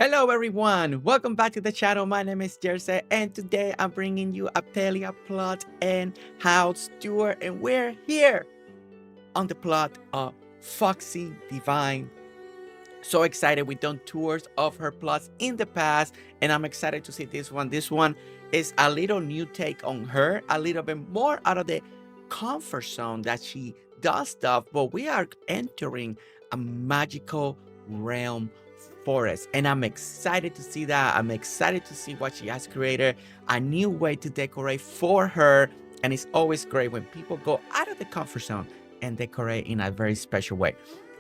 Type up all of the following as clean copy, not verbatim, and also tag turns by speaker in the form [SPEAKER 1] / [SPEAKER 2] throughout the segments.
[SPEAKER 1] Hello everyone, welcome back to the channel. My name is Jersey and today I'm bringing you a Palia plot and house tour, and we're here on the plot of FoxyDivine. So excited. We've done tours of her plots in the past and I'm excited to see this one. This one is a little new take on her, a little bit more out of the comfort zone that she does stuff, but we are entering a magical realm forest and I'm excited to see that. I'm excited to see what she has created, a new way to decorate for her. And it's always great when people go out of the comfort zone and decorate in a very special way.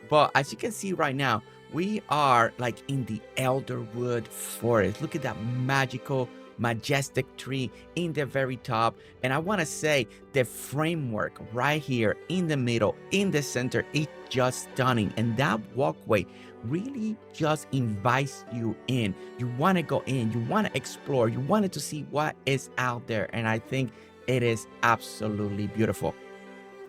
[SPEAKER 1] But as you can see right now, we are like in the elderwood forest. Look at that magical, majestic tree in the very top. And I want to say the framework right here in the middle, in the center, is just stunning. And that walkway really just invites you in. You want to go in, you want to explore, you wanted to see what is out there. And I think it is absolutely beautiful.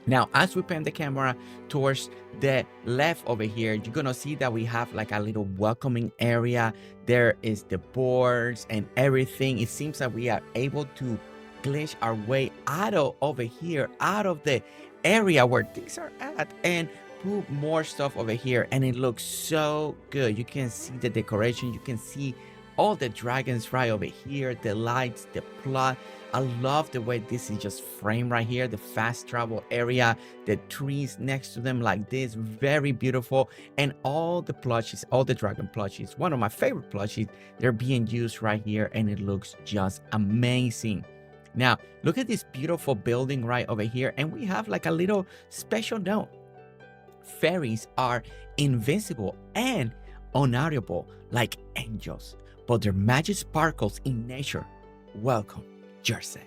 [SPEAKER 1] Now, as we pan the camera towards the left over here, you're gonna see that we have like a little welcoming area. There is the boards and everything. It seems that we are able to glitch our way out of over here, out of the area where things are at, and put more stuff over here. And it looks so good. You can see the decoration. You can see all the dragons right over here, the lights, the plot. I love the way this is just framed right here, the fast travel area, the trees next to them like this, very beautiful. And all the plushies, all the dragon plushies, one of my favorite plushies, they're being used right here and it looks just amazing. Now, look at this beautiful building right over here, and we have like a little special note. Fairies are invincible and unaudible like angels, but their magic sparkles in nature. Welcome, Jersey.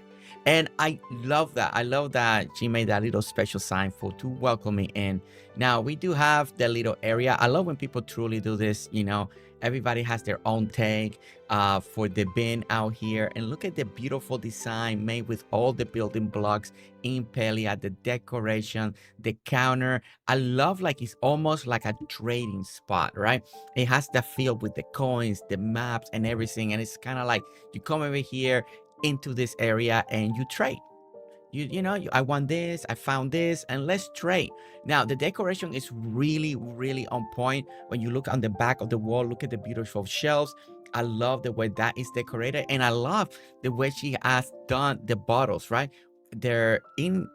[SPEAKER 1] And I love that. I love that she made that little special sign for to welcome me in. Now we do have the little area. I love when people truly do this, you know. Everybody has their own take for the bin out here. And look at the beautiful design made with all the building blocks in Palia, the decoration, the counter. I love like it's almost like a trading spot, right? It has the feel with the coins, the maps and everything. And it's kind of like you come over here into this area and you trade. You know, I want this, I found this, and let's trade. Now, the decoration is really, really on point. When you look on the back of the wall, look at the beautiful shelves. I love the way that is decorated, and I love the way she has done the bottles, right? They're in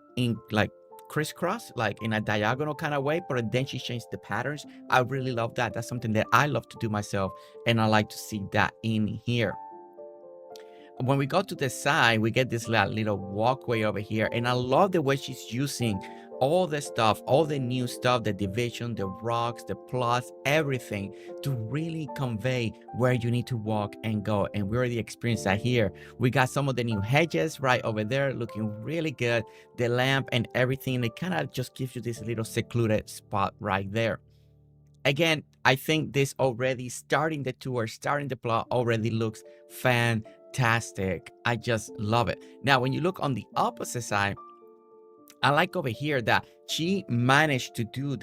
[SPEAKER 1] like crisscross, like in a diagonal kind of way, but then she changed the patterns. I really love that. That's something that I love to do myself, and I like to see that in here. When we go to the side, we get this little walkway over here, and I love the way she's using all the stuff, all the new stuff, the division, the rocks, the plots, everything to really convey where you need to walk and go. And we already experienced that here. We got some of the new hedges right over there looking really good, the lamp and everything. It kind of just gives you this little secluded spot right there. Again, I think this already starting the tour, starting the plot already looks fantastic. I just love it. Now, when you look on the opposite side, I like over here that she managed to do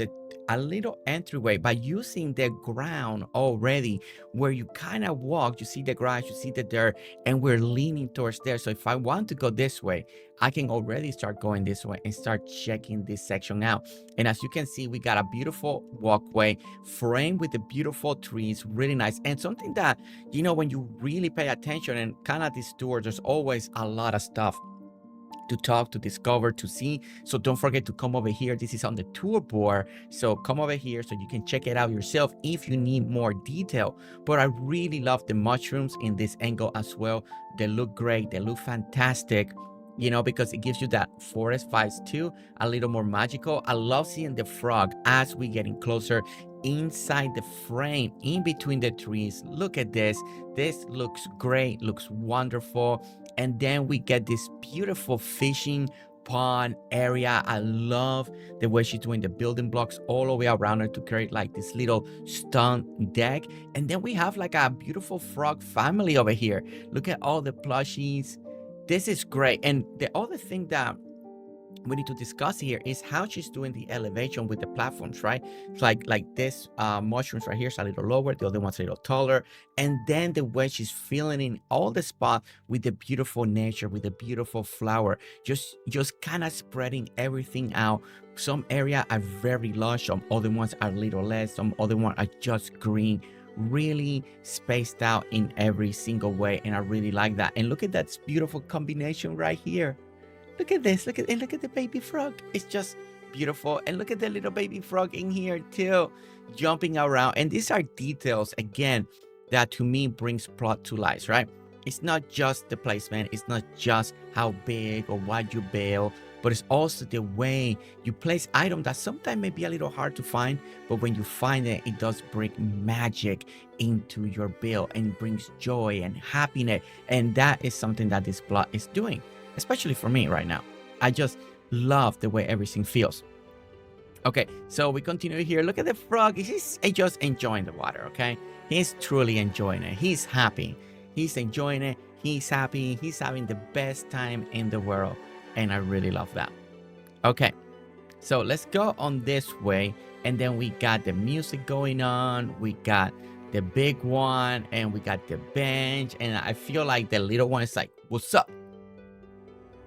[SPEAKER 1] a little entryway by using the ground already, where you kind of walk, you see the grass, you see the dirt, and we're leaning towards there. So if I want to go this way, I can already start going this way and start checking this section out. And as you can see, we got a beautiful walkway framed with the beautiful trees, really nice. And something that, you know, when you really pay attention and kind of this tour, there's always a lot of stuff to talk, to discover, to see. So don't forget to come over here. This is on the tour board, so come over here so you can check it out yourself if you need more detail. But I really love the mushrooms in this angle as well. They look great, they look fantastic, you know, because it gives you that forest vibes too, a little more magical. I love seeing the frog as we getting closer inside the frame, in between the trees. Look at this. This looks great, looks wonderful. And then we get this beautiful fishing pond area. I love the way she's doing the building blocks all the way around her to create like this little stone deck. And then we have like a beautiful frog family over here. Look at all the plushies. This is great. And the other thing that we need to discuss here is how she's doing the elevation with the platforms, right? It's like this mushrooms right here is a little lower, the other one's a little taller, and then the way she's filling in all the spot with the beautiful nature, with the beautiful flower, just kind of spreading everything out. Some area are very lush, some other ones are a little less, some other ones are just green, really spaced out in every single way, and I really like that. And look at that beautiful combination right here. Look at this. Look at the baby frog. It's just beautiful. And look at the little baby frog in here too, jumping around. And these are details, again, that to me brings plot to life, right? It's not just the placement. It's not just how big or what you build, but it's also the way you place items that sometimes may be a little hard to find, but when you find it, it does bring magic into your build and brings joy and happiness. And that is something that this plot is doing, especially for me right now. I just love the way everything feels. Okay, so we continue here. Look at the frog. He's just enjoying the water, okay? He's truly enjoying it. He's happy. He's enjoying it. He's happy. He's having the best time in the world. And I really love that. Okay, so let's go on this way. And then we got the music going on. We got the big one. And we got the bench. And I feel like the little one is like, what's up?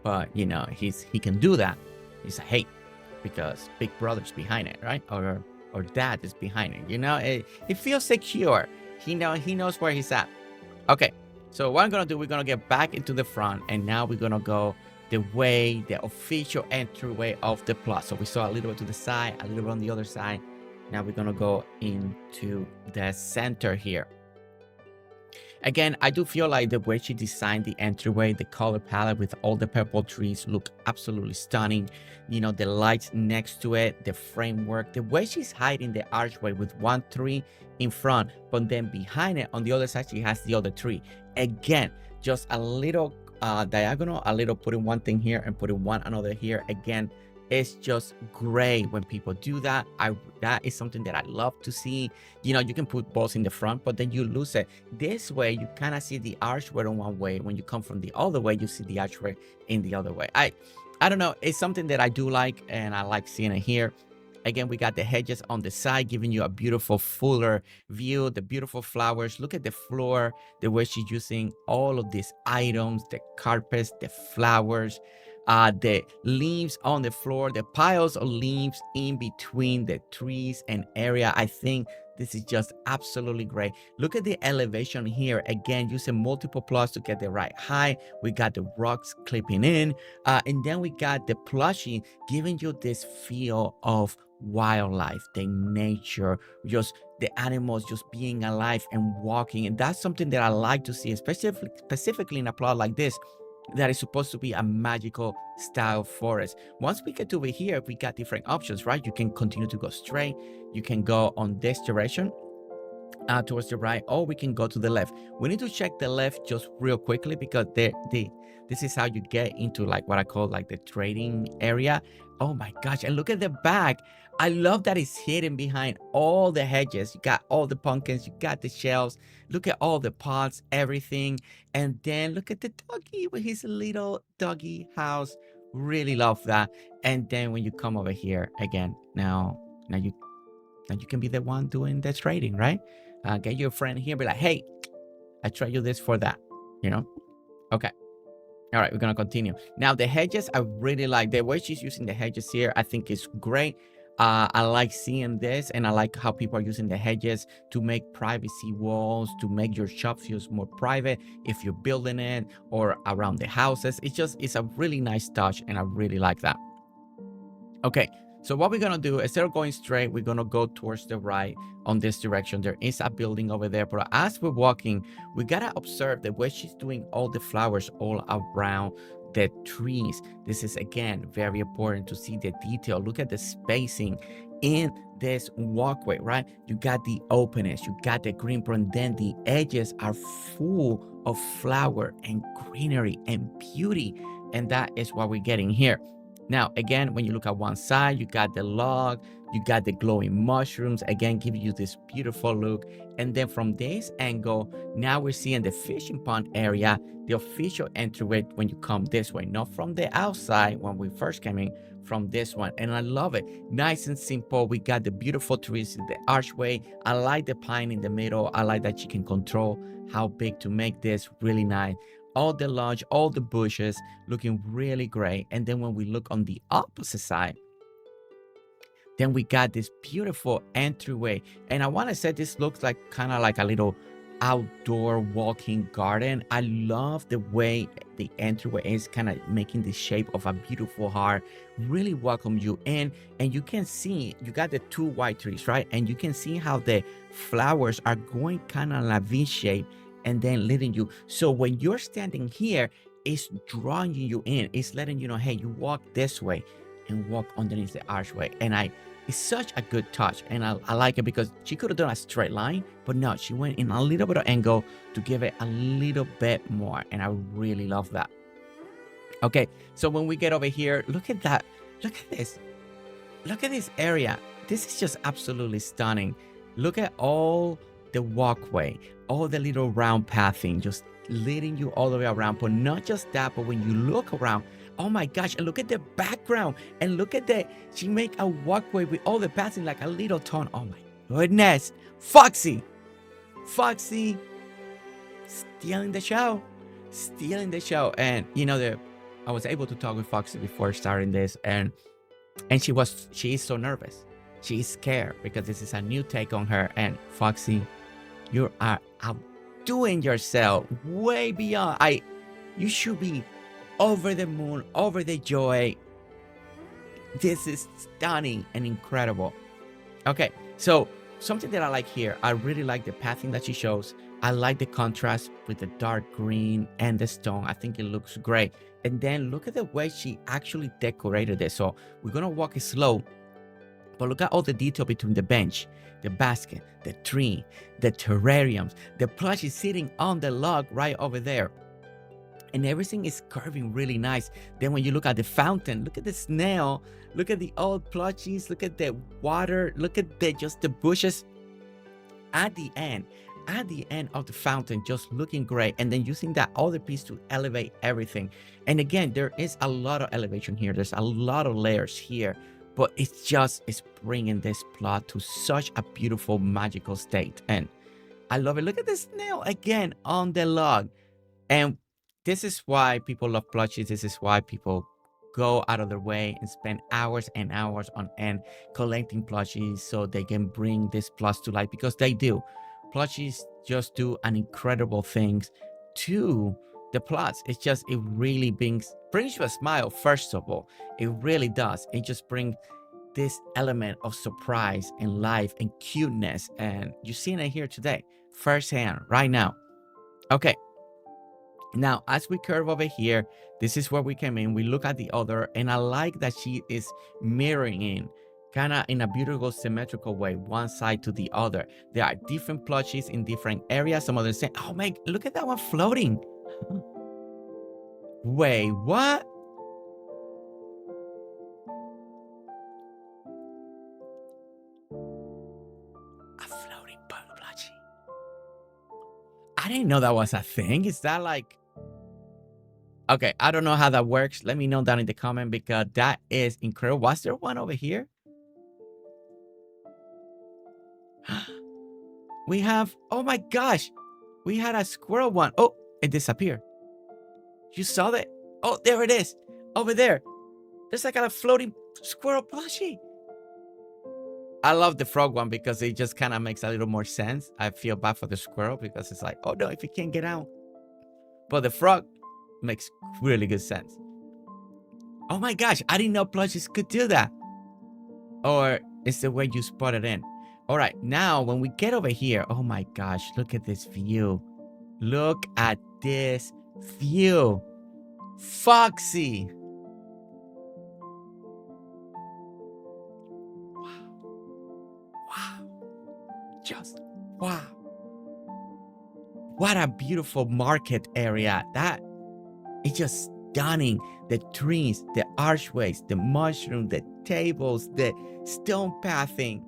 [SPEAKER 1] But, you know, he can do that. He's like, hey, because big brother's behind it, right? Or dad is behind it. You know, it feels secure. He knows where he's at. Okay, so what I'm going to do, we're going to get back into the front. And now we're going to go the way, the official entryway of the plot. So we saw a little bit to the side, a little bit on the other side. Now we're going to go into the center here. Again, I do feel like the way she designed the entryway, the color palette with all the purple trees look absolutely stunning. You know, the lights next to it, the framework, the way she's hiding the archway with one tree in front, but then behind it on the other side, she has the other tree. Again, just a little diagonal, a little putting one thing here and putting one another here. Again, it's just great when people do that. That is something that I love to see. You know, you can put balls in the front, but then you lose it. This way, you kind of see the archway in one way. When you come from the other way, you see the archway in the other way. I don't know. It's something that I do like, and I like seeing it here. Again, we got the hedges on the side, giving you a beautiful, fuller view, the beautiful flowers. Look at the floor, the way she's using all of these items, the carpets, the flowers, the leaves on the floor, the piles of leaves in between the trees and area. I think this is just absolutely great. Look at the elevation here. Again, using multiple plots to get the right height. We got the rocks clipping in, and then we got the plushie giving you this feel of wildlife, the nature, just the animals just being alive and walking. And that's something that I like to see, specifically in a plot like this, that is supposed to be a magical style forest. Once we get to over here, we got different options, right? You can continue to go straight. You can go on this direction towards the right, or we can go to the left. We need to check the left just real quickly because this is how you get into like what I call like the trading area. Oh my gosh, and look at the back. I love that it's hidden behind all the hedges. You got all the pumpkins, you got the shelves. Look at all the pots, everything. And then look at the doggy with his little doggy house. Really love that. And then when you come over here again, now you can be the one doing the trading, right? Get your friend here, be like, hey, I trade you this for that, you know? Okay. All right, we're going to continue. Now, the hedges, I really like the way she's using the hedges here. I think it's great. I like seeing this, and I like how people are using the hedges to make privacy walls, to make your shop feels more private if you're building it or around the houses. It's a really nice touch, and I really like that. Okay, so what we're going to do, instead of going straight, we're going to go towards the right on this direction. There is a building over there, but as we're walking, we got to observe the way she's doing all the flowers all around the trees. This is, again, very important to see the detail. Look at the spacing in this walkway, right? You got the openness, you got the green, and then the edges are full of flower and greenery and beauty. And that is what we're getting here. Now, again, when you look at one side, you got the log, you got the glowing mushrooms, again, give you this beautiful look. And then from this angle, now we're seeing the fishing pond area, the official entryway when you come this way, not from the outside when we first came in, from this one. And I love it. Nice and simple. We got the beautiful trees in the archway. I like the pine in the middle. I like that you can control how big to make this. Really nice. All the lodge, all the bushes looking really great. And then when we look on the opposite side, then we got this beautiful entryway. And I want to say this looks like kind of like a little outdoor walking garden. I love the way the entryway is kind of making the shape of a beautiful heart. Really welcome you in. And you can see, you got the two white trees, right? And you can see how the flowers are going kind of like V shape and then leading you. So when you're standing here, it's drawing you in. It's letting you know, hey, you walk this way and walk underneath the archway. And it's such a good touch. And I like it because she could have done a straight line, but no, she went in a little bit of angle to give it a little bit more. And I really love that. Okay, so when we get over here, look at that. Look at this. Look at this area. This is just absolutely stunning. Look at all the walkway, all the little round pathing, just leading you all the way around. But not just that, but when you look around, oh my gosh, and look at the background, and look at that. She make a walkway with all the pathing like a little tunnel. Oh my goodness. Foxy stealing the show. And you know, I was able to talk with Foxy before starting this, and she is so nervous. She's scared because this is a new take on her. And Foxy, you are outdoing yourself way beyond. You should be over the moon, over the joy. This is stunning and incredible. Okay, so something that I like here, I really like the pathing that she shows. I like the contrast with the dark green and the stone. I think it looks great. And then look at the way she actually decorated this. So we're gonna walk it slow, but look at all the detail between the bench, the basket, the tree, the terrariums, the plushie sitting on the log right over there. And everything is curving really nice. Then when you look at the fountain, look at the snail, look at the old plushies, look at the water, look at just the bushes at the end of the fountain, just looking great. And then using that other piece to elevate everything. And again, there is a lot of elevation here. There's a lot of layers here, but it's bringing this plot to such a beautiful, magical state. And I love it. Look at the snail again on the log. And this is why people love plushies. This is why people go out of their way and spend hours and hours on end collecting plushies so they can bring this plus to life, because they do. Plushies just do an incredible things to the plots. It really brings you a smile. First of all, it really does. It just brings this element of surprise and life and cuteness, and you're seeing it here today firsthand right now. Okay, now as we curve over here, this is where we came in. We look at the other, and I like that she is mirroring in kind of in a beautiful symmetrical way, one side to the other. There are different plushies in different areas. Some of them say, oh my, look at that one floating. Wait, what? A floating plushie. I didn't know that was a thing. Is that like... Okay, I don't know how that works. Let me know down in the comment, because that is incredible. Was there one over here? We have, oh my gosh, we had a squirrel one. Oh, it disappeared. You saw that? Oh, there it is. Over there. There's like a floating squirrel plushie. I love the frog one because it just kind of makes a little more sense. I feel bad for the squirrel because it's like, oh no, if it can't get out. But the frog makes really good sense. Oh my gosh, I didn't know plushies could do that. Or it's the way you spot it in. All right, now when we get over here, oh my gosh, look at this view. Look at this view. Foxy. Wow. Just wow. What a beautiful market area. It just stunning. The trees, the archways, the mushroom, the tables, the stone pathing.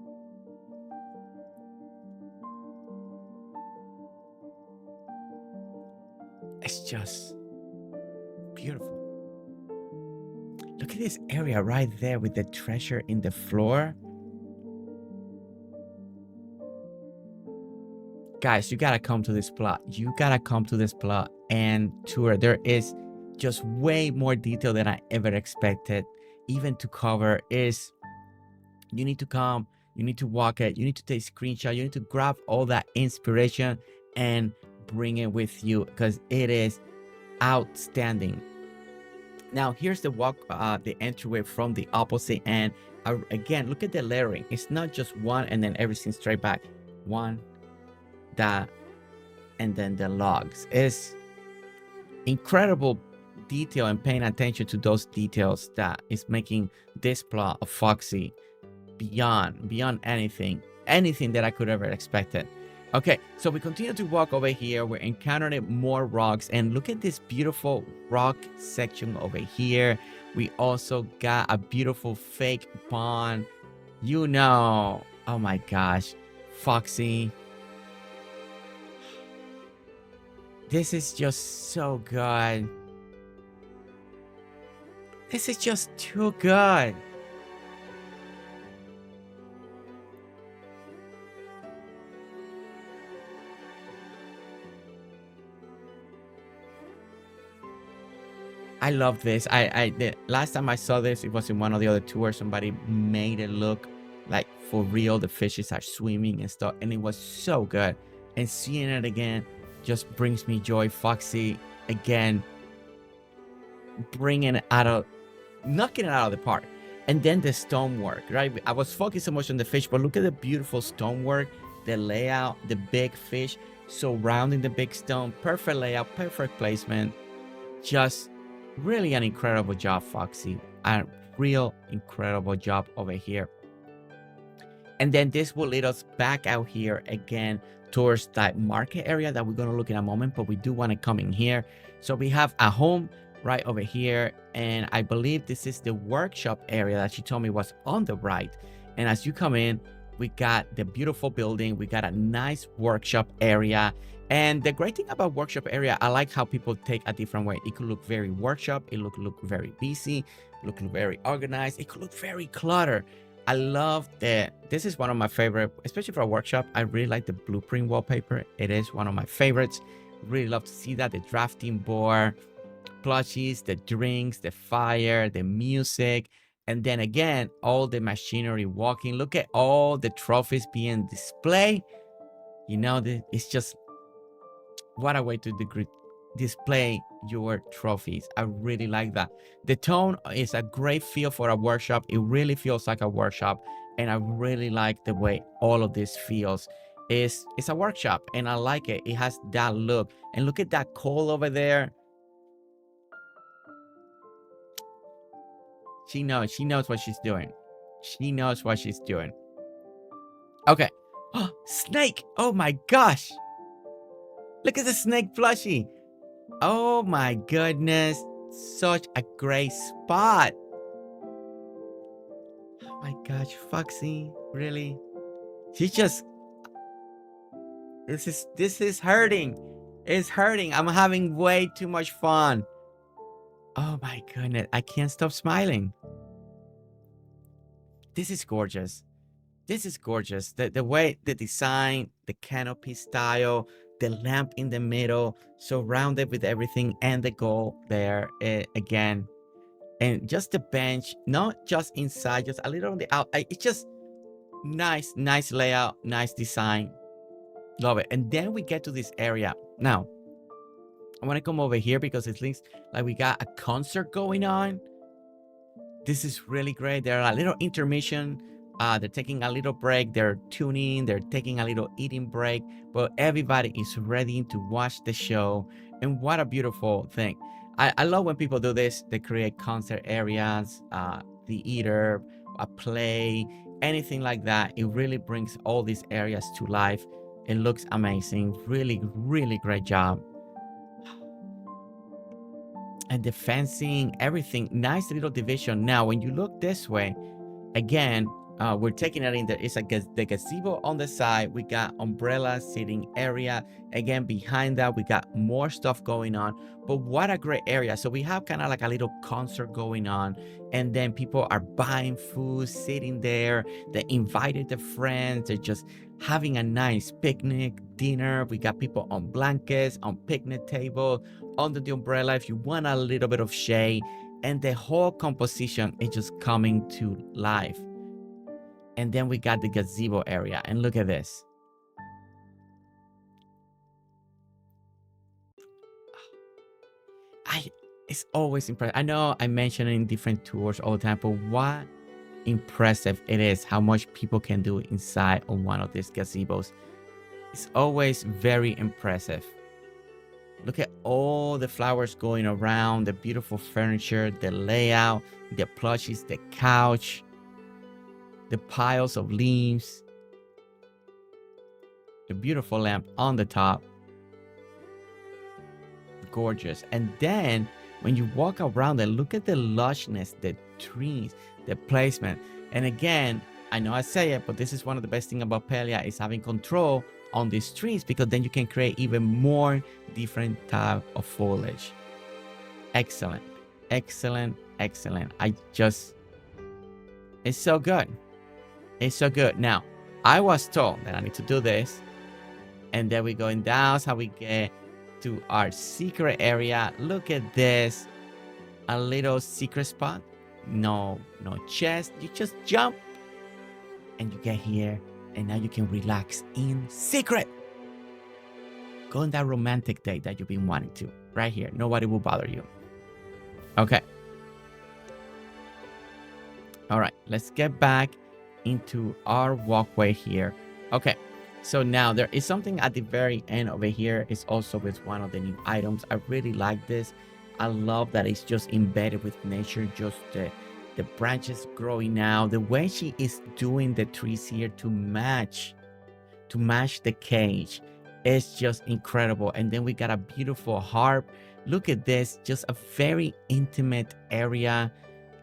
[SPEAKER 1] It's just beautiful. Look at this area right there with the treasure in the floor. Guys, you gotta come to this plot. You gotta come to this plot and tour. There is just way more detail than I ever expected even to cover. Is you need to come, you need to walk it, you need to take screenshot, you need to grab all that inspiration and bring it with you because it is outstanding. Now here's the the entryway from the opposite end. Again, look at the layering. It's not just one and then everything straight back. One, that, and then the logs. It's incredible detail and paying attention to those details that is making this plot of Foxy beyond anything that I could ever expected. Okay, so we continue to walk over here. We're encountering more rocks, and look at this beautiful rock section over here. We also got a beautiful fake pond. You know, oh my gosh, Foxy. This is just so good. This is just too good. I love this. The last time I saw this, it was in one of the other tours. Somebody made it look like for real the fishes are swimming and stuff, and it was so good. And seeing it again just brings me joy. Foxy again, bringing it out of, knocking it out of the park. And then the stonework, right? I was focused so much on the fish, but look at the beautiful stonework, the layout, the big fish surrounding the big stone. Perfect layout, perfect placement. Just really an incredible job, Foxy. A real incredible job over here. And then this will lead us back out here again towards that market area that we're going to look in a moment, but we do want to come in here. So we have a home right over here, and I believe this is the workshop area that she told me was on the right. And as you come in, we got the beautiful building. We got a nice workshop area. And the great thing about workshop area, I like how people take a different way. It could look very workshop. It look very busy. It look very organized. It could look very cluttered. I love that. This is one of my favorite, especially for a workshop. I really like the blueprint wallpaper. It is one of my favorites. Really love to see that. The drafting board, plushies, the drinks, the fire, the music. And then again, all the machinery walking. Look at all the trophies being displayed. You know, it's just, what a way to display your trophies. I really like that. The tone is a great feel for a workshop. It really feels like a workshop. And I really like the way all of this feels. It's a workshop, and I like it. It has that look. And look at that coal over there. She knows what she's doing. She knows what she's doing. Okay. Oh, snake. Oh my gosh. Look at the snake plushie. Oh my goodness. Such a great spot. Oh my gosh, Foxy. Really? She's just, this is hurting. It's hurting. I'm having way too much fun. Oh my goodness. I can't stop smiling. This is gorgeous. This is gorgeous. The way, the design, the canopy style, the lamp in the middle, surrounded with everything, and the gold there again. And just the bench, not just inside, just a little on the out. It's just nice layout, nice design. Love it. And then we get to this area. Now, I want to come over here because it looks like we got a concert going on. This is really great. There are a little intermission. They're taking a little break. They're tuning. They're taking a little eating break. But everybody is ready to watch the show. And what a beautiful thing. I love when people do this. They create concert areas, the eater, a play, anything like that. It really brings all these areas to life. It looks amazing. Really, really great job. And the fencing, everything, nice little division. Now, when you look this way, again, we're taking it in there. It's the gazebo on the side. We got umbrella seating area. Again, behind that, we got more stuff going on. But what a great area. So we have kind of like a little concert going on. And then people are buying food, sitting there. They invited their friends. They're just having a nice picnic, dinner. We got people on blankets, on picnic table, under the umbrella if you want a little bit of shade. And the whole composition is just coming to life. And then we got the gazebo area. And look at this. It's always impressive. I know I mention it in different tours all the time, but what impressive it is how much people can do inside of one of these gazebos. It's always very impressive. Look at all the flowers going around, the beautiful furniture, the layout, the plushies, the couch, the piles of leaves, the beautiful lamp on the top. Gorgeous. And then when you walk around and look at the lushness, the trees, the placement. And again, I know I say it, but this is one of the best things about Palia is having control on these trees, because then you can create even more different type of foliage. Excellent, excellent, excellent. It's so good. It's so good. Now, I was told that I need to do this, and then we're going down. That's how we get to our secret area. Look at this, a little secret spot. No chest. You just jump and you get here, and now you can relax in secret. Go on that romantic date that you've been wanting to. Right here. Nobody will bother you. Okay. All right. Let's get back into our walkway here. Okay. So now there is something at the very end over here. It's also with one of the new items. I really like this. I love that it's just embedded with nature. Just the branches growing now. The way she is doing the trees here to match the cage is just incredible. And then we got a beautiful harp. Look at this. Just a very intimate area.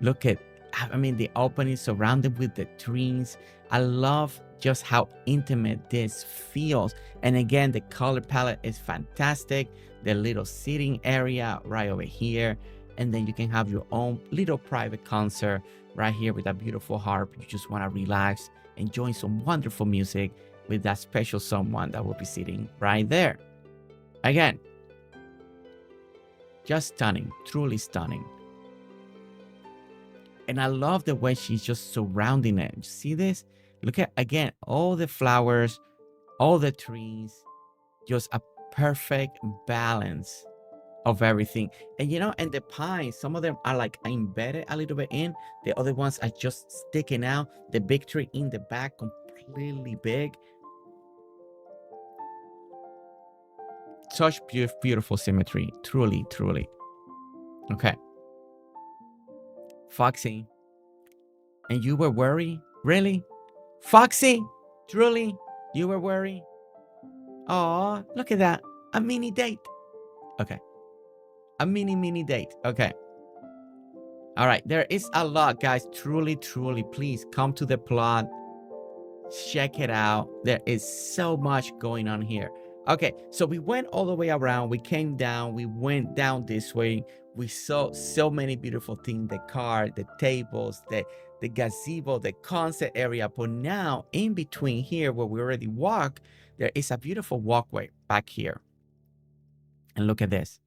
[SPEAKER 1] Look at, I mean, the opening surrounded with the trees. I love just how intimate this feels. And again, the color palette is fantastic. The little sitting area right over here. And then you can have your own little private concert right here with a beautiful harp. You just want to relax, enjoy some wonderful music with that special someone that will be sitting right there. Again, just stunning, truly stunning. And I love the way she's just surrounding it. You see this? Look at, again, all the flowers, all the trees, just a perfect balance of everything. And and the pines, some of them are like embedded a little bit in. The other ones are just sticking out. The big tree in the back, completely big. Such beautiful symmetry. Truly, truly. Okay. Foxy. And you were worried? Really? Foxy? Truly? You were worried? Oh, look at that. A mini date. Okay. A mini date. Okay. All right. There is a lot, guys. Truly, truly. Please come to the plot. Check it out. There is so much going on here. Okay. So we went all the way around. We came down. We went down this way. We saw so many beautiful things. The car, the tables, the gazebo, the concert area. But now, in between here where we already walk, there is a beautiful walkway back here. And look at this.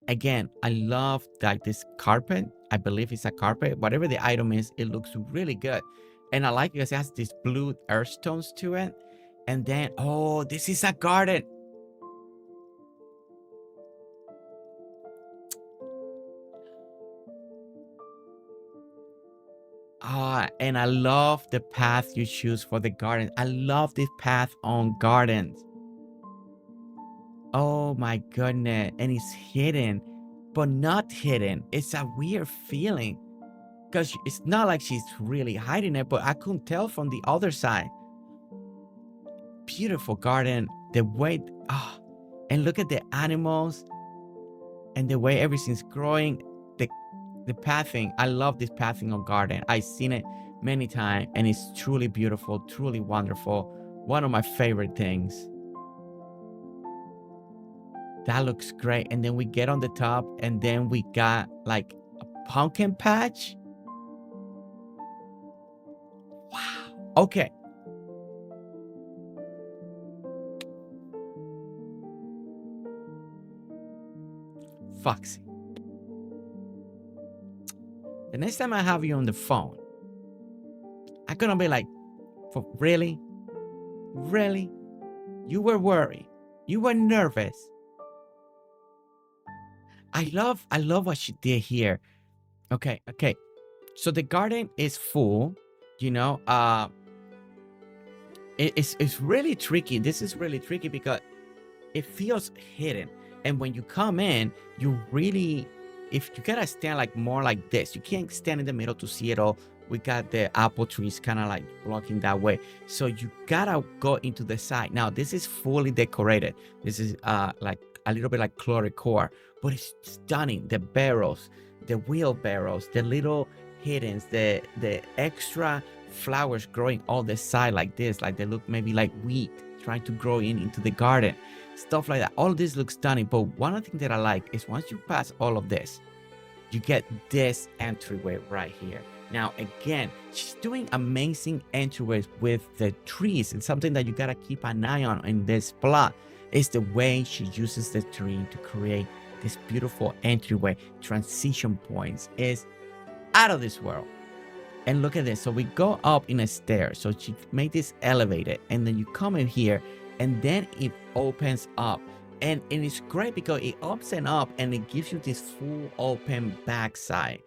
[SPEAKER 1] Again, I love that this carpet, I believe it's a carpet, whatever the item is, it looks really good. And I like it because it has these blue earth stones to it. And then, oh, this is a garden. And I love the path you choose for the garden. I love this path on gardens. Oh my goodness. And it's hidden, but not hidden. It's a weird feeling because it's not like she's really hiding it, but I couldn't tell from the other side. Beautiful garden. The way, and look at the animals and the way everything's growing. the pathing. I love this pathing on garden. I've seen it many times, and it's truly beautiful, truly wonderful. One of my favorite things. That looks great. And then we get on the top, and then we got like a pumpkin patch. Wow. Okay. Foxy. The next time I have you on the phone, I'm gonna be like, really? Really? You were worried. You were nervous. I love what she did here. Okay. So the garden is full, you know. It's really tricky. This is really tricky because it feels hidden. And when you come in, you really, if you gotta stand like more like this, you can't stand in the middle to see it all. We got the apple trees kind of like blocking that way. So you gotta go into the side. Now, this is fully decorated. This is like a little bit like Chloricor, but it's stunning. The barrels, the wheelbarrows, the little hiddens, the extra flowers growing all the side like this, like they look maybe like wheat trying to grow into the garden, stuff like that. All this looks stunning. But one of the things that I like is once you pass all of this, you get this entryway right here. Now, again, she's doing amazing entryways with the trees, and something that you gotta keep an eye on in this plot is the way she uses the tree to create this beautiful entryway. Transition points is out of this world. And look at this. So we go up in a stair. So she made this elevated, and then you come in here, and then it opens up. And it's great because it opens up and it gives you this full open backside.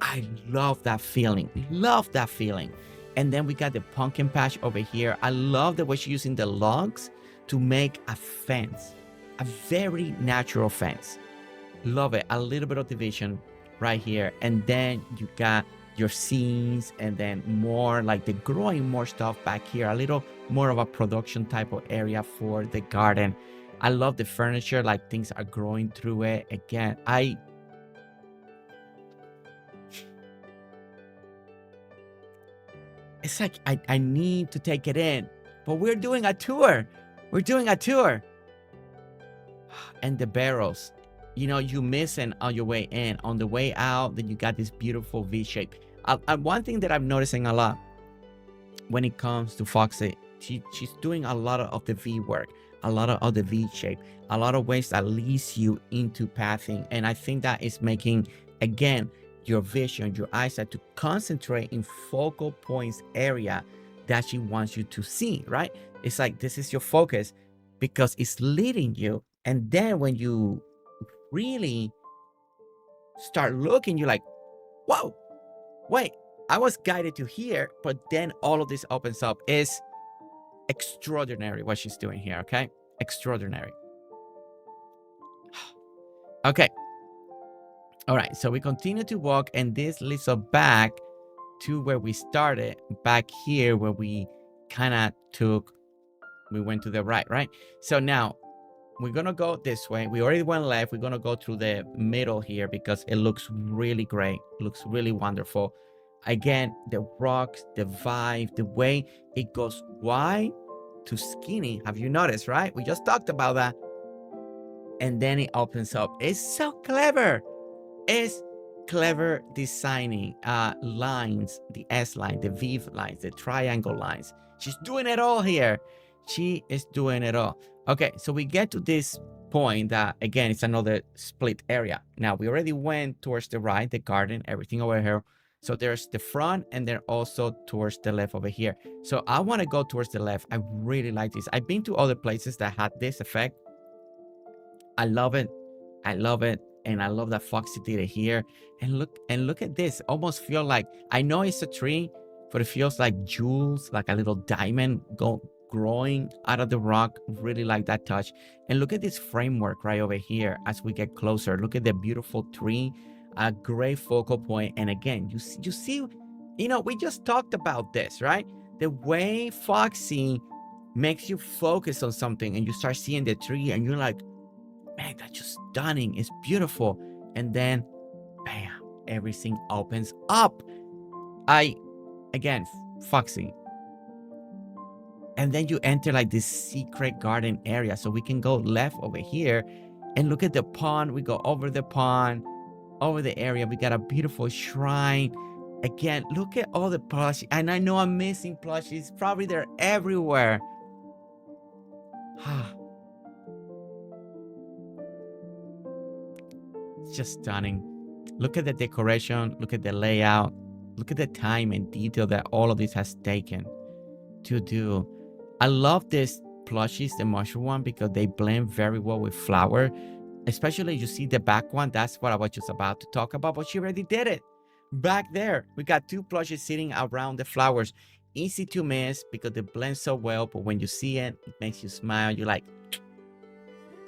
[SPEAKER 1] I love that feeling. Love that feeling. And then we got the pumpkin patch over here. I love the way she's using the logs to make a fence. A very natural fence. Love it. A little bit of division right here. And then you got your scenes, and then more like the growing more stuff back here. A little more of a production type of area for the garden. I love the furniture, like things are growing through it. Again, it's like I need to take it in, but we're doing a tour. We're doing a tour. And the barrels, you know, you missing on your way in. On the way out, then you got this beautiful V shape. One thing that I'm noticing a lot when it comes to Foxy, she's doing a lot of the V work, a lot of the V shape, a lot of ways that leads you into pathing. And I think that is making, again, your vision, your eyesight to concentrate in focal points area that she wants you to see, right? It's like this is your focus because it's leading you. And then when you really start looking, you're like, whoa, wait, I was guided to here, but then all of this opens up. Is extraordinary what she's doing here, okay? Extraordinary. Okay. All right, so we continue to walk, and this leads us back to where we started, back here where we kind of we went to the right? So now we're going to go this way. We already went left. We're going to go through the middle here because it looks really great. It looks really wonderful. Again, the rocks, the vibe, the way it goes wide to skinny. Have you noticed, right? We just talked about that. And then it opens up. It's so clever. It's clever designing lines, the S line, the V lines, the triangle lines. She's doing it all here. She is doing it all. Okay, so we get to this point that, again, it's another split area. Now, we already went towards the right, the garden, everything over here. So there's the front, and then also towards the left over here. So I want to go towards the left. I really like this. I've been to other places that had this effect. I love it. I love it. And I love that Foxy did it here. And look at this. Almost feel like, I know it's a tree, but it feels like jewels, like a little diamond growing out of the rock. Really like that touch. And look at this framework right over here as we get closer. Look at the beautiful tree, a great focal point. And again, you see, you know, we just talked about this, right? The way Foxy makes you focus on something, and you start seeing the tree, and you're like, man, that's just stunning. It's beautiful. And then bam, everything opens up. Again, Foxy. And then you enter like this secret garden area. So we can go left over here and look at the pond. We go over the pond, over the area. We got a beautiful shrine. Again, look at all the plushies. And I know I'm missing plushies. Probably they're everywhere. It's just stunning. Look at the decoration. Look at the layout. Look at the time and detail that all of this has taken to do. I love this plushies, the mushroom one, because they blend very well with flower. Especially you see the back one. That's what I was just about to talk about, but she already did it. Back there, we got two plushies sitting around the flowers. Easy to miss because they blend so well, but when you see it, it makes you smile. You're like,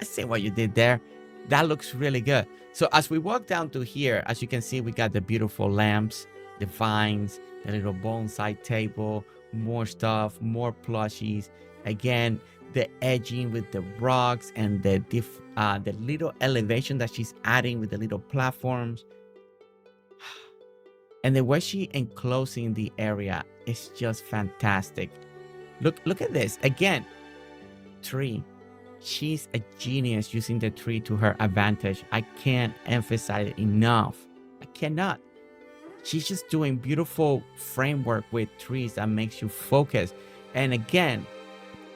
[SPEAKER 1] I see what you did there. That looks really good. So as we walk down to here, as you can see, we got the beautiful lamps, the vines, the little bonsai table, more stuff, more plushies. Again, the edging with the rocks and the little elevation that she's adding with the little platforms. And the way she enclosing the area is just fantastic. Look at this. Again, tree. She's a genius using the tree to her advantage. I can't emphasize it enough. I cannot. She's just doing beautiful framework with trees that makes you focus. And again,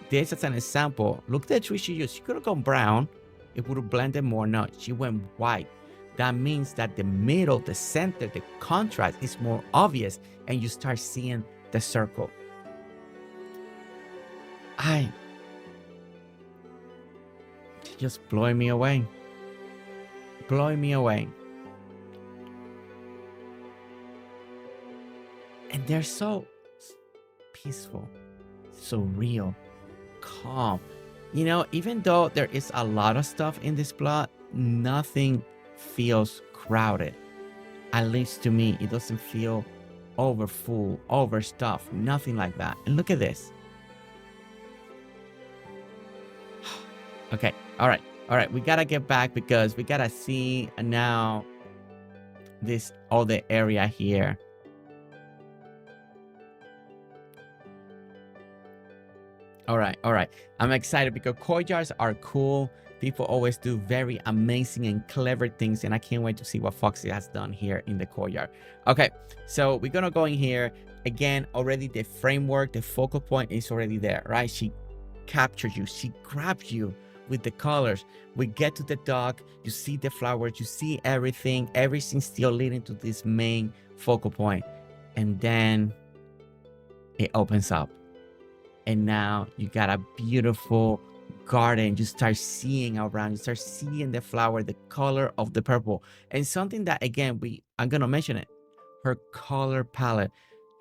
[SPEAKER 1] this is an example. Look at the tree she used. She could have gone brown. It would have blended more. No, she went white. That means that the middle, the center, the contrast is more obvious and you start seeing the circle. Just blowing me away. Blowing me away. And they're so peaceful, so real, calm. You know, even though there is a lot of stuff in this plot, nothing feels crowded. At least to me, it doesn't feel over full, overstuffed, nothing like that. And look at this. Okay, all right. We gotta get back because we gotta see now this other area here. All right. I'm excited because courtyards are cool. People always do very amazing and clever things, and I can't wait to see what Foxy has done here in the courtyard. Okay, so we're gonna go in here again. Already the framework, the focal point is already there, right? She captures you, she grabs you with the colors. We get to the dock, you see the flowers, you see everything's still leading to this main focal point, and then it opens up. And now you got a beautiful garden. You start seeing around, you start seeing the flower, the color of the purple. And something that, again, I'm gonna mention it, her color palette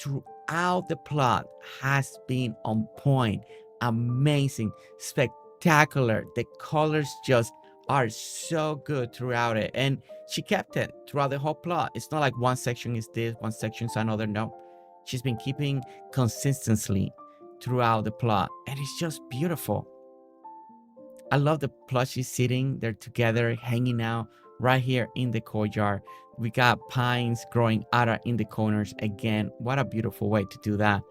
[SPEAKER 1] throughout the plot has been on point, amazing, spectacular. The colors just are so good throughout it, and she kept it throughout the whole plot. It's not like one section is this, one section is another. No, she's been keeping consistency throughout the plot, and it's just beautiful. I love the plushies sitting there together, hanging out right here in the courtyard. We got pines growing out in the corners. Again, what a beautiful way to do that.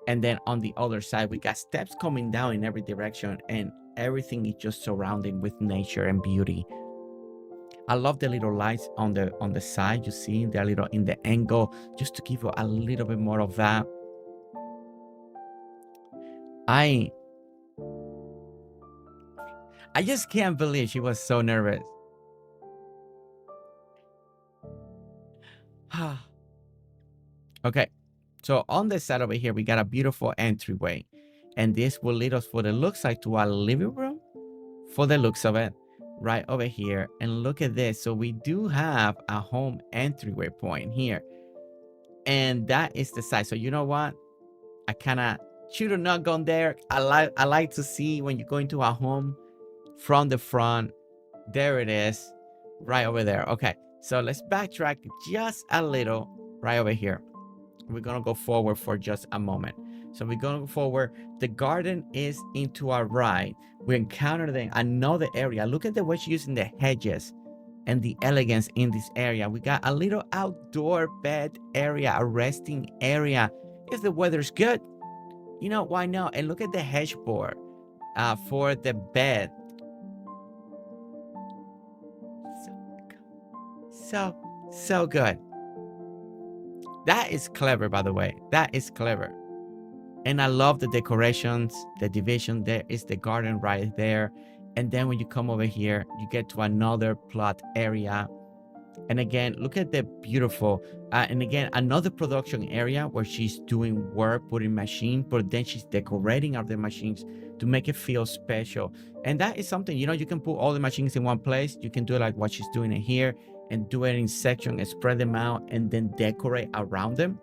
[SPEAKER 1] And then on the other side, we got steps coming down in every direction, and everything is just surrounded with nature and beauty. I love the little lights on the side. You see, they're a little in the angle, just to give you a little bit more of that. I just can't believe she was so nervous. Okay, so on the side over here, we got a beautiful entryway, and this will lead us, for the looks like, to our living room, for the looks of it, right over here. And look at this. So we do have a home entryway point here, and that is the side. So you know what? I kind of should have not gone there. I like to see when you go into a home from the front. There it is, right over there. Okay, so let's backtrack just a little right over here. We're gonna go forward for just a moment. So we're gonna go forward. The garden is into our right. We encountered another area. Look at the way she's using the hedges and the elegance in this area. We got a little outdoor bed area, a resting area. If the weather's good, you know, why not? And look at the headboard for the bed. So good. That is clever, by the way. That is clever. And I love the decorations, the division. There is the garden right there. And then when you come over here, you get to another plot area. And again, look at the beautiful, and again, another production area where she's doing work, putting machine, but then she's decorating other machines to make it feel special. And that is something, you know, you can put all the machines in one place. You can do like what she's doing in here and do it in section and spread them out and then decorate around them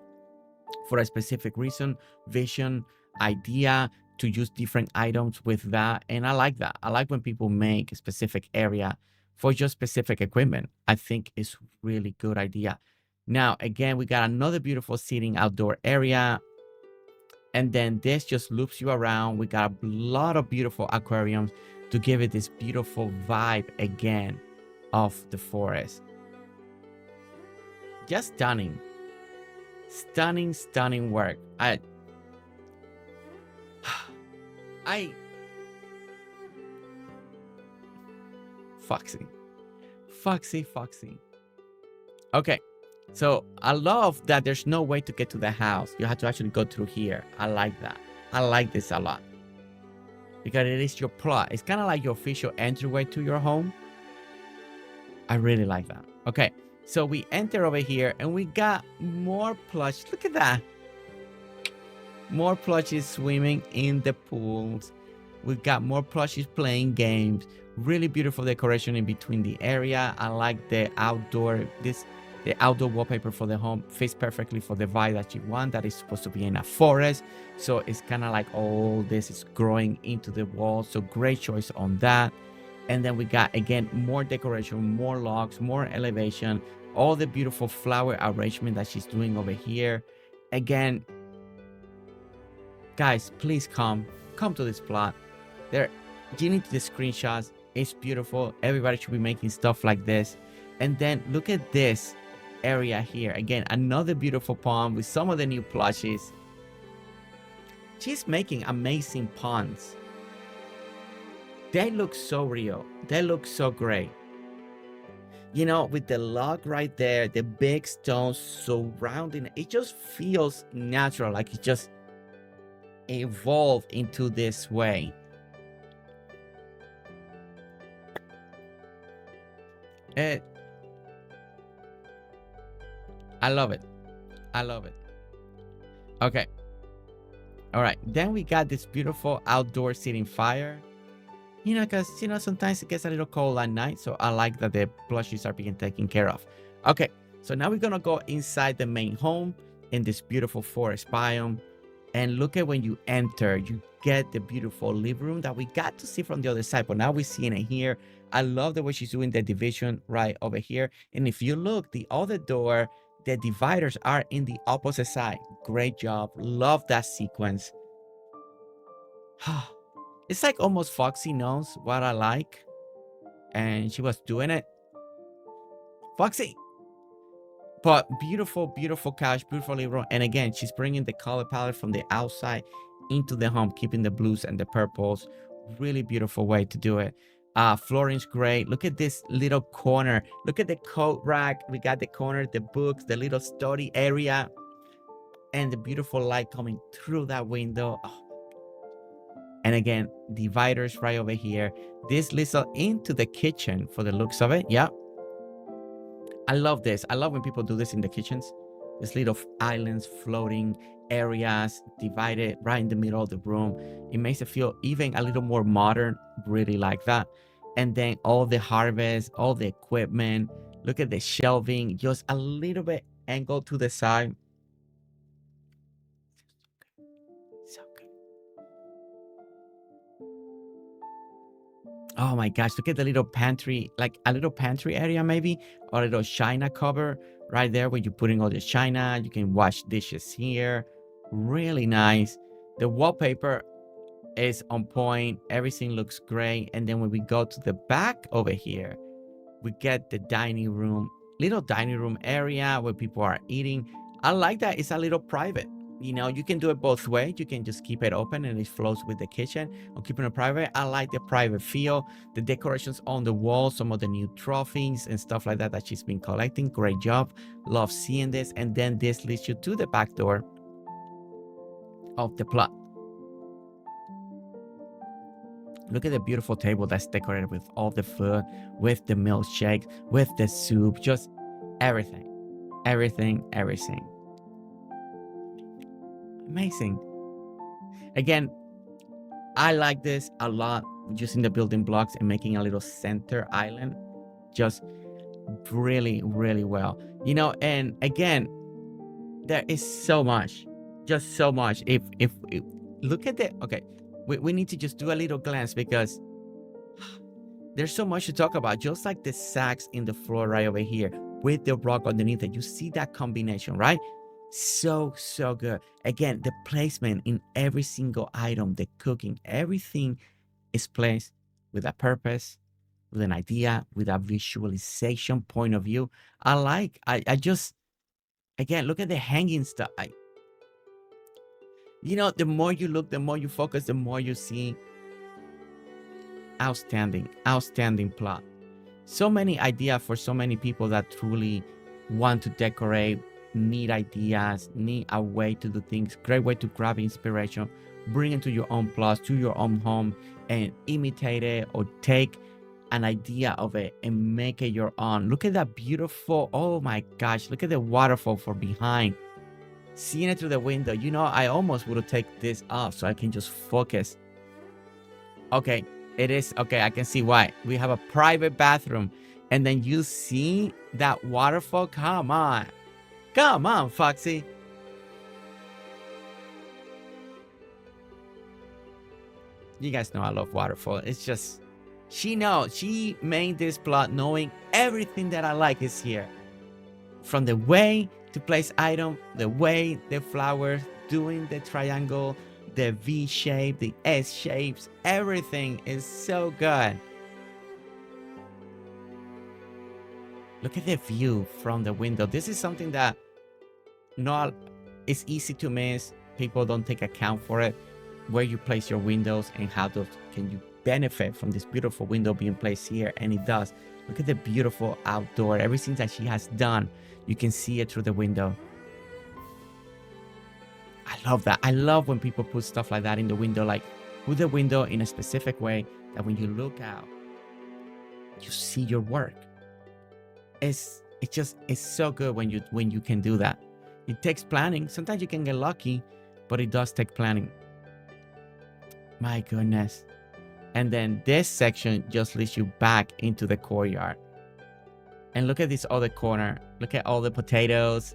[SPEAKER 1] for a specific reason, vision, idea, to use different items with that. And I like that. I like when people make a specific area for just specific equipment. I think it's really good idea. Now, again, we got another beautiful seating outdoor area. And then this just loops you around. We got a lot of beautiful aquariums to give it this beautiful vibe again of the forest. Just stunning. Stunning work. Foxy. Okay, so I love that there's no way to get to the house. You have to actually go through here. I like that. I like this a lot because it is your plot. It's kind of like your official entryway to your home. I really like that. Okay, so we enter over here and we got more plush. Look at that. More plushies swimming in the pools. We got more plushies playing games. Really beautiful decoration in between the area. I like the outdoor, the outdoor wallpaper for the home fits perfectly for the vibe that you want. That is supposed to be in a forest. So it's kind of like all this is growing into the wall. So great choice on that. And then we got, again, more decoration, more logs, more elevation, all the beautiful flower arrangement that she's doing over here. Again, guys, please come to this plot. There, you need the screenshots. It's beautiful. Everybody should be making stuff like this. And then look at this area here. Again, another beautiful pond with some of the new plushies. She's making amazing ponds. They look so real. They look so great. You know, with the log right there, the big stones surrounding it, it just feels natural, like it just evolved into this way. I love it. I love it. Okay. All right. Then we got this beautiful outdoor seating fire. You know, because, you know, sometimes it gets a little cold at night. So I like that the plushies are being taken care of. Okay. So now we're going to go inside the main home in this beautiful forest biome. And look at when you enter, you get the beautiful living room that we got to see from the other side. But now we're seeing it here. I love the way she's doing the division right over here. And if you look, the other door, the dividers are in the opposite side. Great job. Love that sequence. It's like almost Foxy knows what I like. And she was doing it. Foxy. But beautiful, beautiful couch, beautiful living room. And again, she's bringing the color palette from the outside into the home, keeping the blues and the purples. Really beautiful way to do it. Flooring's great. Look at this little corner. Look at the coat rack. We got the corner, the books, the little study area, and the beautiful light coming through that window. Oh. And again, dividers right over here. This leads us into the kitchen for the looks of it. Yeah. I love this. I love when people do this in the kitchens. This little islands, floating areas, divided right in the middle of the room. It makes it feel even a little more modern. Really like that. And then all the harvest, all the equipment. Look at the shelving, just a little bit angled to the side. So good. Oh my gosh, look at the little pantry, like a little pantry area maybe, or a little china cover right there where you're putting all the china. You can wash dishes here. Really nice. The wallpaper is on point. Everything looks great. And then when we go to the back over here, We get the dining room, little dining room area where people are eating. I like that it's a little private. You know, you can do it both ways. You can just keep it open and it flows with the kitchen, or keeping it private. I like the private feel. The decorations on the wall, some of the new trophies and stuff like that that she's been collecting. Great job. Love seeing this. And then this leads you to the back door of the plot. Look at the beautiful table that's decorated with all the food, with the milkshake, with the soup, just everything, everything, everything. Amazing. Again, I like this a lot, using the building blocks and making a little center island. Just really, really well. You know, and again, there is so much, just so much. If look at the, okay, we need to just do a little glance because there's so much to talk about. Just like the sacks in the floor right over here with the rock underneath it. You see that combination, right? So good. Again, the placement in every single item, the cooking, everything is placed with a purpose, with an idea, with a visualization point of view. I just, again, look at the hanging stuff. You know, the more you look, the more you focus, the more you see. Outstanding, outstanding plot. So many ideas for so many people that truly want to decorate, need ideas, need a way to do things. Great way to grab inspiration, bring it to your own plots, to your own home, and imitate it or take an idea of it and make it your own. Look at that beautiful, oh my gosh, look at the waterfall from behind. Seeing it through the window, you know, I almost would have taken this off so I can just focus. Okay, it is, okay, I can see why. We have a private bathroom, and then you see that waterfall. Come on. Come on, Foxy. You guys know I love waterfall. It's just, she knows. She made this plot knowing everything that I like is here. From the way to place item, the way the flowers, doing the triangle, the V shape, the S shapes, everything is so good. Look at the view from the window. This is something that it's easy to miss. People don't take account for it. Where you place your windows and how can you benefit from this beautiful window being placed here, and it does. Look at the beautiful outdoor, everything that she has done. You can see it through the window. I love that. I love when people put stuff like that in the window, like put the window in a specific way that when you look out, you see your work. It's so good when you can do that. It takes planning. Sometimes you can get lucky, but it does take planning. My goodness. And then this section just leads you back into the courtyard. And look at this other corner. Look at all the potatoes.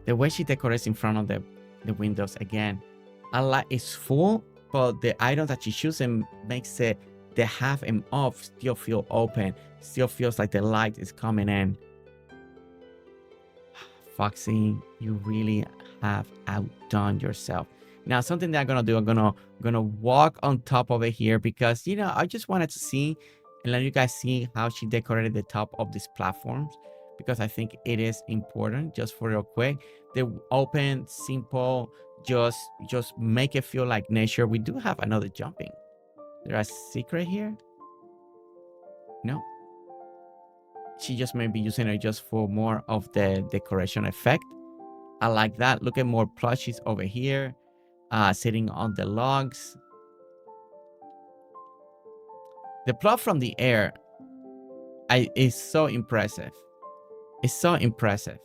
[SPEAKER 1] The way she decorates in front of the windows again. I like it's full, but the item that she chooses makes the half and off still feel open. Still feels like the light is coming in. Foxy, you really have outdone yourself. Now, something that I'm gonna do, I'm gonna walk on top of it here because, you know, I just wanted to see and let you guys see how she decorated the top of these platforms, because I think it is important. Just for real quick, the open, simple, just make it feel like nature. We do have another jumping. There's a secret here. No, she just may be using it just for more of the decoration effect. I like that. Look at more plushies over here, sitting on the logs. The plot from the air is so impressive. It's so impressive.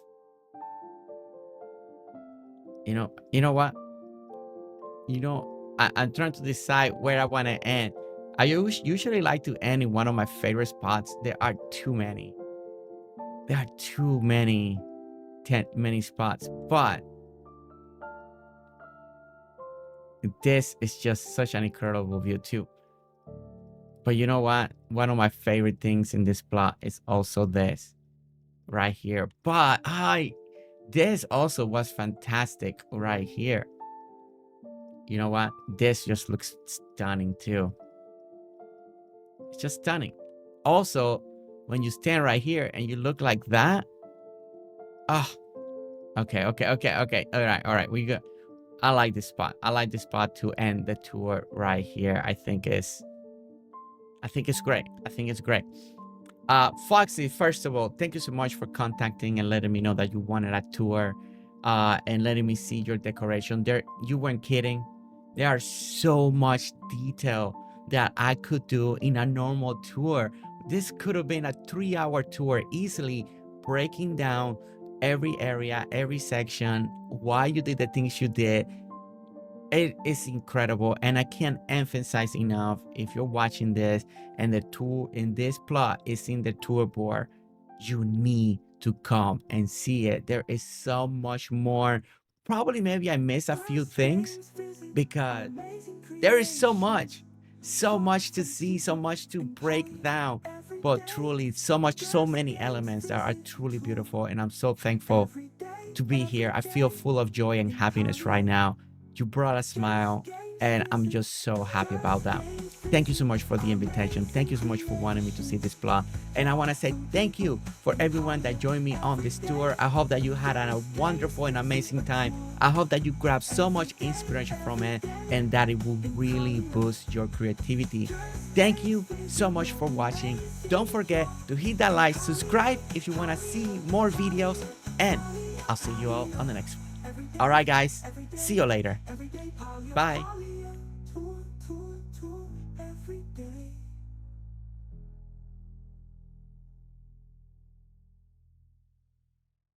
[SPEAKER 1] You know what? You know, I'm trying to decide where I want to end. I usually like to end in one of my favorite spots. There are too many. There are too many spots, but this is just such an incredible view too. But you know what? One of my favorite things in this plot is also this right here. But this also was fantastic right here. You know what? This just looks stunning too. It's just stunning. Also, when you stand right here and you look like that, oh, okay. All right, we good. I like this spot. I like this spot to end the tour right here. I think it's great. I think it's great. Foxy, first of all, thank you so much for contacting and letting me know that you wanted a tour, and letting me see your decoration. There, you weren't kidding. There are so much detail that I could do in a normal tour. This could have been a 3-hour tour easily, breaking down every area, every section, why you did the things you did. It is incredible, and I can't emphasize enough, if you're watching this and the tour in this plot is in the tour board, you need to come and see it. There is so much more. Probably maybe I missed a few things because there is so much to see, so much to break down, but truly so many elements that are truly beautiful, and I'm so thankful to be here. I feel full of joy and happiness right now. You brought a smile, and I'm just so happy about that. Thank you so much for the invitation. Thank you so much for wanting me to see this plot. And I want to say thank you for everyone that joined me on this tour. I hope that you had a wonderful and amazing time. I hope that you grabbed so much inspiration from it and that it will really boost your creativity. Thank you so much for watching. Don't forget to hit that like, subscribe if you want to see more videos, and I'll see you all on the next one. All right, guys. See you later. Bye.